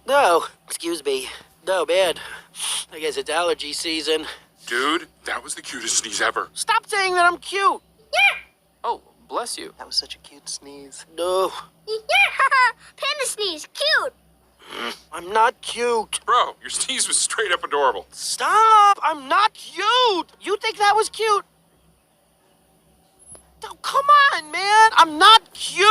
No, excuse me. No, man. I guess it's allergy season. Dude, that was the cutest sneeze ever. Stop saying that I'm cute. Oh, bless you. That was such a cute sneeze. No, Panda sneeze, cute. I'm not cute. Bro, your sneeze was straight up adorable. Stop! I'm not cute! You think that was cute? Oh, come on, man! I'm not cute!